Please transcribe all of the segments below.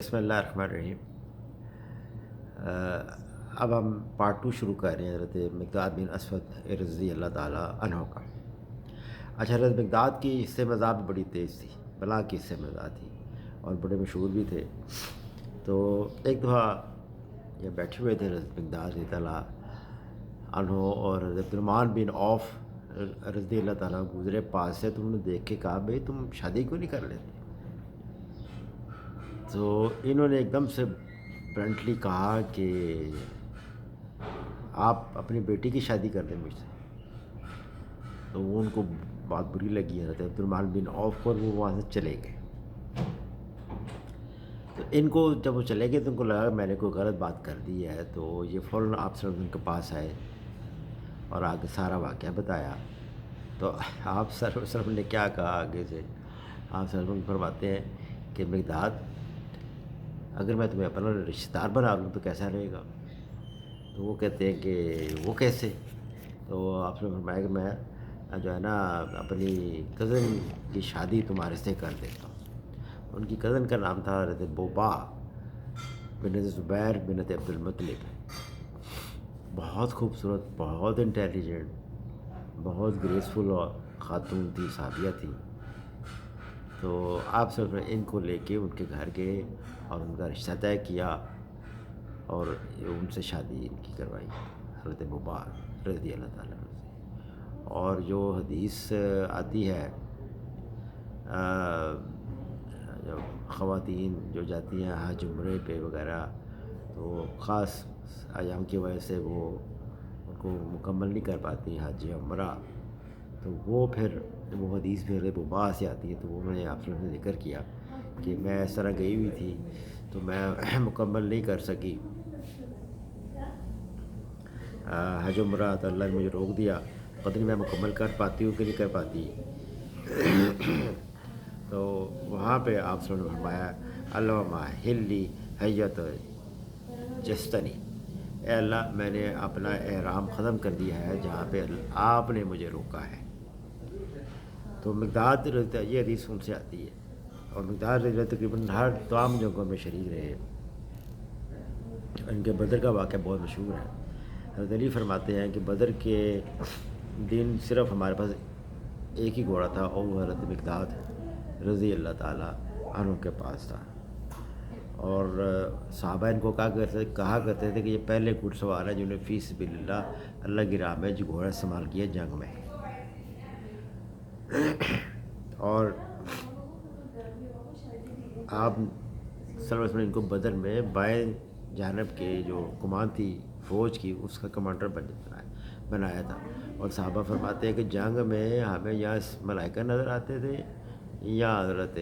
बिस्मिल्लाहिर्रहमानिर्रहीम। अब हम पार्ट 2 शुरू कर रहे हैं हज़रत मिक़दाद बिन असवद रज़ी अल्लाह ताला अन्हो का। अच्छा, हज़रत मिक़दाद की हिस्से मज़ाक़ भी बड़ी तेज़ थी, बला की हिस्से मज़ाक़ थी और बड़े मशहूर भी थे। तो एक दफ़ा ये बैठे हुए थे हज़रत मिक़दाद रज़ी ताला अन्हो और हज़रत अब्दुर्रहमान बिन औफ़ रज़ी अल्लाह ताला गुज़रे पास से, तो उन्होंने देख के कहा, भाई तुम शादी क्यों नहीं कर लेते? तो इन्होंने एकदम से ब्लंटली कहा कि आप अपनी बेटी की शादी कर दें मुझसे। तो वो उनको बात बुरी लगी है अब्दुर्रहमान बिन औफ़ को, और वो वहाँ से चले गए। तो इनको जब वो चले गए तो उनको लगा मैंने कोई गलत बात कर दी है, तो ये फ़ौरन आप सल्लल्लाहु अलैहि वसल्लम के पास आए और आगे सारा वाक़या बताया। तो आप सल्लल्लाहु अलैहि वसल्लम ने क्या कहा आगे से, आप सल्लल्लाहु अलैहि वसल्लम फरमाते हैं कि मिक़दाद, अगर मैं तुम्हें अपना रिश्तेदार बना लूँ तो कैसा रहेगा? तो वो कहते हैं कि वो कैसे? तो आपने फरमाया कि मैं जो है ना अपनी कज़न की शादी तुम्हारे से कर देता हूँ। उनकी कज़न का नाम था हज़रत Boba bint Zubair bint Abdul मुत्तलिब। बहुत खूबसूरत, बहुत इंटेलिजेंट, बहुत ग्रेसफुल और ख़ातून थी, साबिया थी। तो आप सब इनको लेके उनके घर गए और उनका रिश्ता तय किया और उनसे शादी इनकी करवाई हज़रत बोबा रज़ी अल्लाह ताला अन्हु से। और जो हदीस आती है, जो ख़वातीन जो जाती हैं हज उम्रे पे वग़ैरह, तो ख़ास अयाम की वजह से वो उनको मुकम्मल नहीं कर पाती हज या उम्रा, तो वो फिर वो हदीस फिर बुबा से आती है। तो उन्होंने आपसे ज़िक्र किया कि मैं इस तरह गई हुई थी तो मैं मुकम्मल नहीं कर सकी हज उम्रा, तो अल्लाह ने मुझे रोक दिया, पता नहीं मैं मुकम्मल कर पाती हूँ कि नहीं कर पाती। तो वहाँ पे आप ने फरमाया, अल्लाहुम्मा हिल्ली हय्यत जस्तनी, ए अल्लाह मैंने अपना एहराम ख़त्म कर दिया है जहाँ पे आपने मुझे रोका है। तो मिक़दाद ये हदीस उनसे आती है और मिक़दाद तकरीबन हर तमाम जगहों में शरीक रहे। इनके बदर का वाक़या बहुत मशहूर है। हज़रत अली फरमाते हैं कि बदर के दिन सिर्फ़ हमारे पास एक ही घोड़ा था और वो हज़रत मिक़दाद रज़ी अल्लाह ताला अन्हु के पास था। और सहाबा इनको कहा करते थे कि ये पहले घुड़सवार है जिन्होंने फ़ी सबिलिल्लाह अल्लाह की राह में जो घोड़ा इस्तेमाल किया जंग में। और आप सल्लल्लाहु अलैहि वसल्लम इनको बदर में बाएं जानब के जो कमान थी फ़ौज की, उसका कमांडर बनाया था। और सहाबा फरमाते हैं कि जंग में हमें यहाँ मलाइका नज़र आते थे या हज़रत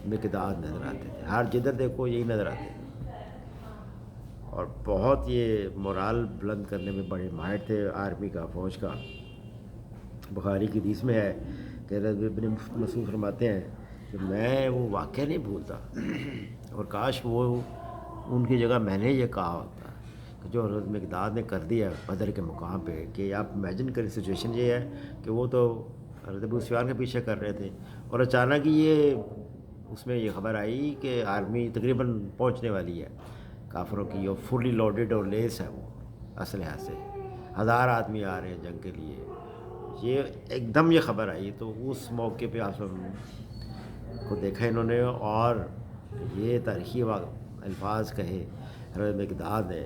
मिक़दाद नज़र आते थे, हर जिधर देखो यही नज़र आते थे। और बहुत ये मोराल बुलंद करने में बड़े माहिर थे आर्मी का, फ़ौज का। बुखारी की हदीस में है कि इब्न मसूद फरमाते हैं कि मैं वो वाक़या नहीं भूलता और काश वो उनकी जगह मैंने ये कहा होता कि जो हज़रत मिक़दाद ने कर दिया बदर के मुकाम पे, कि आप इमेजिन करें सिचुएशन ये है कि वो तो हज़रत अबू सुफ़ियान के पीछे कर रहे थे और अचानक ही ये उसमें ये ख़बर आई कि आर्मी तकरीबन पहुंचने वाली है काफ़रों की, और फुली लोडेड और लेस है वो असलहा से, 1000 आदमी आ रहे हैं जंग के लिए। ये एकदम ये ख़बर आई तो उस मौके पे आप को देखा इन्होंने और ये तारीख़ी अल्फाज कहे हज़रत मिक़दाद ने,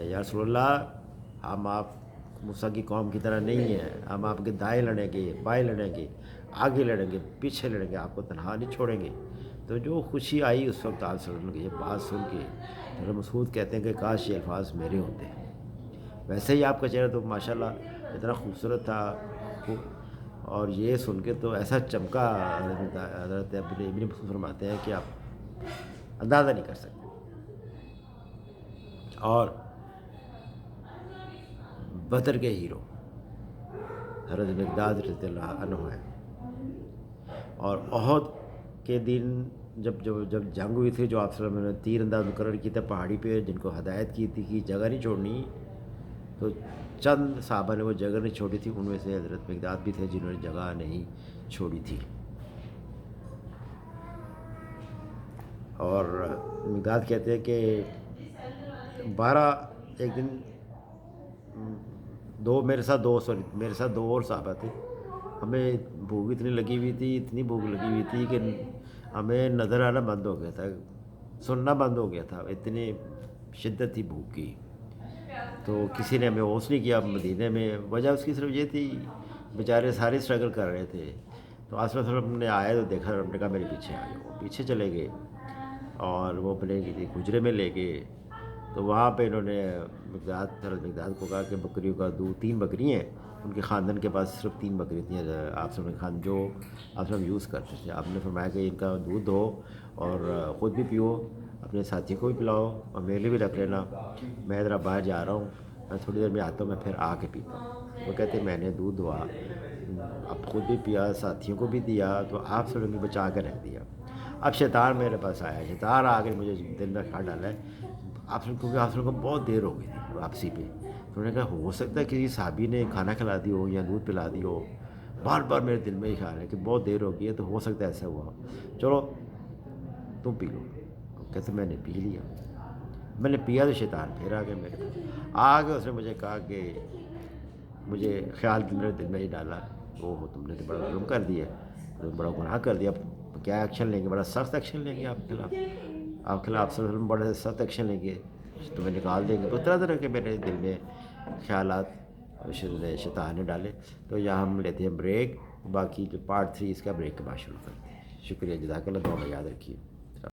या रसूलल्लाह हम आप मूसा की कौम की तरह नहीं हैं, हम आपके दाएँ लड़ेंगे, बाएँ लड़ेंगे, आगे लड़ेंगे, पीछे लड़ेंगे, आपको तनहा नहीं छोड़ेंगे। तो जो खुशी आई उस वक्त आप सल्लल्लाहु अलैहि वसल्लम की ये बात सुन के, हज़रत मसूद कहते हैं कि काश ये अल्फाज मेरे होते। वैसे ही आपका चेहरा तो माशाल्लाह इतना खूबसूरत था, और ये सुन के तो ऐसा चमका, हज़रत इब्न मसूद फरमाते हैं कि आप अंदाज़ा नहीं कर सकते। और बदर के हीरो हज़रत मिक़दाद रज़ियल्लाहु अन्हु हैं। और ओहद के दिन जब जंग हुई थी, जो आप सल्लल्लाहु अलैहि वसल्लम ने तीर अंदाज मुकर्रर किए थे पहाड़ी पे, जिनको हदायत की थी कि जगह नहीं छोड़नी, तो चंद साहबा ने वो जगह नहीं छोड़ी थी, उनमें से हज़रत मिक़दाद भी थे जिन्होंने जगह नहीं छोड़ी थी। اور مقداد کہتے ہیں کہ 12 ایک دن میرے ساتھ دو اور صحابہ تھے. ہمیں بھوک اتنی لگی ہوئی تھی، اتنی بھوک لگی ہوئی تھی کہ ہمیں نظر آنا بند ہو گیا تھا، سننا بند ہو گیا تھا، اتنی شدت تھی بھوک کی. تو کسی نے ہمیں ہوش نہیں کیا مدینے میں. وجہ اس کی صرف یہ تھی، بیچارے سارے اسٹرگل کر رہے تھے. تو آپ صلی اللہ علیہ وسلم نے آئے تو دیکھا، ہم نے کہا میرے پیچھے آ گئے. وہ پیچھے چلے گئے اور وہ اپنے کسی حجرے میں لے گئے. تو وہاں پہ انہوں نے مقداد کو کہا کہ بکریوں کا دودھ، 3 بکری ہیں ان کے خاندان کے پاس، صرف 3 بکری تھیں آپ صلی اللہ علیہ وسلم جو آپ صلی اللہ علیہ وسلم یوز کرتے تھے. آپ نے فرمایا کہ ان کا دودھ دو اور خود بھی پیو، اپنے ساتھیوں کو بھی پلاؤ اور میرے لیے بھی رکھ لینا. میں ذرا باہر جا رہا ہوں، میں تھوڑی دیر میں آتا ہوں، میں پھر آ کے پیتا ہوں. وہ کہتے ہیں میں نے دودھ دعا، اب خود بھی پیا، ساتھیوں کو بھی دیا، تو آپ صلی اللہ علیہ وسلم بچا کے رکھ دیا. اب شیطان میرے پاس آیا، شیطان آ کے مجھے دل میں کھا ڈالا ہے. آپ کیونکہ آپ کو بہت دیر ہو گئی تھی واپسی پہ. تو انہوں نے کہا ہو سکتا ہے کہ صحابی نے کھانا کھلا دی ہو یا دودھ پلا دی ہو. بار بار میرے دل میں یہ خیال ہے کہ بہت دیر ہو گئی ہے، تو ہو سکتا ہے ایسا ہوا. چلو تم پی لو. کہتے میں نے پی لیا. میں نے پیا تو شیطان پھر آ گیا میرے پاس. آ کے اس نے مجھے کہا کہ مجھے خیال میرے دل میں یہ ڈالا، وہ تم نے تو بڑا ظلم کر دیا، تم بڑا گناہ کر دیا. کیا ایکشن لیں گے؟ بڑا سخت ایکشن لیں گے آپ کے خلاف. آپ کے خلاف صلی اللہ علیہ وسلم بڑے سخت ایکشن لیں گے، تمہیں نکال دیں گے. تو طرح طرح کے میرے دل میں خیالات شیطان نے ڈالے. تو یہاں ہم لیتے ہیں بریک، باقی جو پارٹ 3 اس کا بریک کے بعد شروع کرتے ہیں. شکریہ، جزاک اللہ. دعا میں یاد رکھیے.